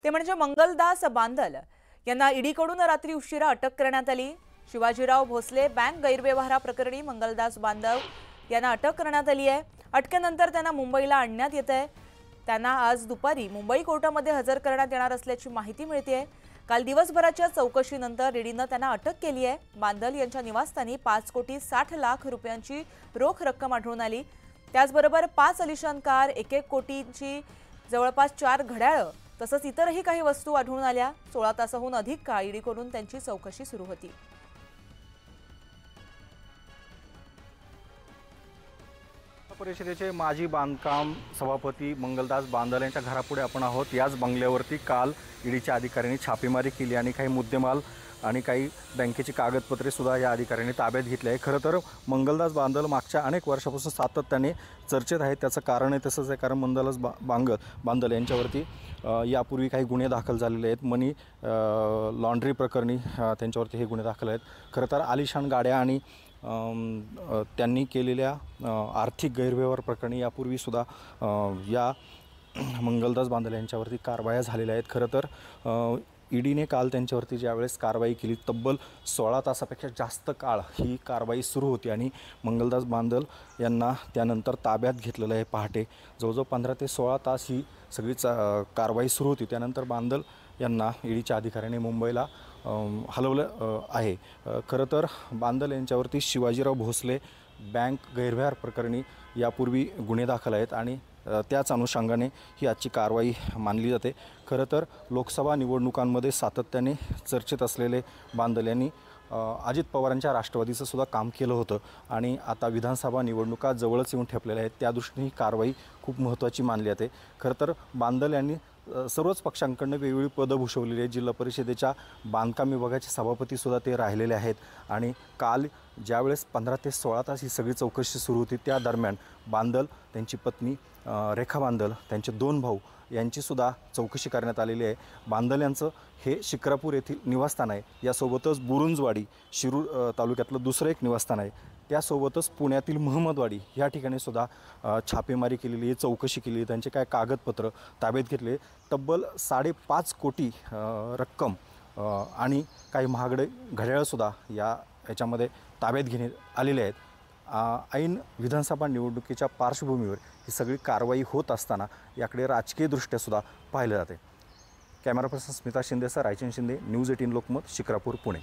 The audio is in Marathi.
ते म्हणजे मंगलदास बांदल यांना ईडीकडून रात्री उशिरा अटक करण्यात आली। शिवाजीराव भोसले बँक गैरव्यवहाराप्रकरणी मंगलदास बांदल यांना अटक करण्यात आली आहे। अटकेनंतर त्यांना मुंबईला आणण्यात येत आहे। त्यांना आज दुपारी मुंबई कोर्टामध्ये हजर करण्यात येणार असल्याची माहिती मिळते। काल दिवसभराच्या चौकशीनंतर ईडीने त्यांना अटक केली आहे। बांदल यांच्या निवासस्थानी 5,60,00,000 रुपयांची रोख रक्कम आढळून आली। त्याचबरोबर 5 अलिशान कार, 1 कोटींची जवळपास 4 घड्याळं तसंच इतरही काही वस्तू आढळून आल्या। 16 तासाहून अधिक काळ ईडीकडून त्यांची चौकशी सुरू होती। परिषदेचे माजी बांधकाम सभापती मंगलदास बांदल यांच्या घरापुढे आपण आहोत। याच बंगल्यावरती काल ईडीच्या अधिकाऱ्यांनी छापेमारी केली आणि काही मुद्देमाल आणि काही बँकेची कागदपत्रे सुद्धा या अधिकाऱ्यांनी ताब्यात घेतली आहे। खरं तर मंगलदास बांदल मागच्या अनेक वर्षापासून सातत्याने चर्चेत आहेत। त्याचं कारण आहे तसंच आहे, कारण मंगलदास बांदल यांच्यावरती यापूर्वी काही गुन्हे दाखल झालेले आहेत। मनी लॉन्ड्री प्रकरणी त्यांच्यावरती हे गुन्हे दाखल आहेत। खरं तर आलिशान गाड्या आणि त्यांनी केलेल्या आर्थिक गैरव्यवहार प्रकरणी यापूर्वीसुद्धा या मंगलदास बांदल यांच्यावरती कारवाया झालेल्या आहेत। खरं तर ईडीने काल त्यांच्यावरती ज्यावेळेस कारवाई केली, तब्बल 16 तासापेक्षा जास्त काळ ही कारवाई सुरू होती आणि मंगलदास बांदल यांना त्यानंतर ताब्यात घेतलेलं आहे। पहाटे जवळजवळ 15 ते 16 तास ही सगळी कारवाई सुरू होती। त्यानंतर बांदल यांना ईडीच्या अधिकाऱ्यांनी मुंबईला हलवलं आहे। खरं तर बांदल यांच्यावरती शिवाजीराव भोसले बँक गैरव्यवहार प्रकरणी यापूर्वी गुन्हे दाखल आहेत आणि त्याच अनुषंगाने ही आजची कारवाई मानली जाते। खरं तर लोकसभा निवडणुकांमध्ये सातत्याने चर्चेत असलेले बांदल यांनी अजित पवारांच्या राष्ट्रवादीचं सुद्धा काम केलं होतं आणि आता विधानसभा निवडणुका जवळच येऊन ठेपलेल्या आहेत। त्या दृष्टीने ही कारवाई खूप महत्त्वाची मानली जाते। खरं तर बांदल यांनी सर्वच पक्षांकडून वेगवेगळी पदं भूषवलेली आहेत। जिल्हा परिषदेच्या बांधकाम विभागाचे सभापतीसुद्धा ते राहिलेले आहेत आणि काल ज्यावेळेस 15 ते 16 तास ही सगळी चौकशी सुरू होती, त्या दरम्यान बांदल, त्यांची पत्नी रेखा बांदल, त्यांचे 2 भाऊ यांचीसुद्धा चौकशी करण्यात आलेली आहे। बांदल यांचं हे शिक्रापूर येथील निवासस्थान आहे। यासोबतच बुरुंजवाडी शिरूर तालुक्यातलं दुसरं एक निवासस्थान आहे। त्यासोबतच पुण्यातील महमदवाडी या ठिकाणी सुद्धा छापेमारी केलेली आहे, चौकशी केली, त्यांचे काय कागदपत्र ताब्यात घेतले। तब्बल 5.5 कोटी रक्कम आणि काही महागडे घड्याळसुद्धा याच्यामध्ये ताब्यात घेण्यात आलेले आहेत। ऐन विधानसभा निवडणुकीच्या पार्श्वभूमीवर ही सगळी कारवाई होत असताना याकडे राजकीयदृष्ट्या सुद्धा पाहिलं जाते। कॅमेरा पर्सन स्मिता शिंदेसह रायचंद शिंदे, न्यूज 18 लोकमत, शिक्रापूर, पुणे।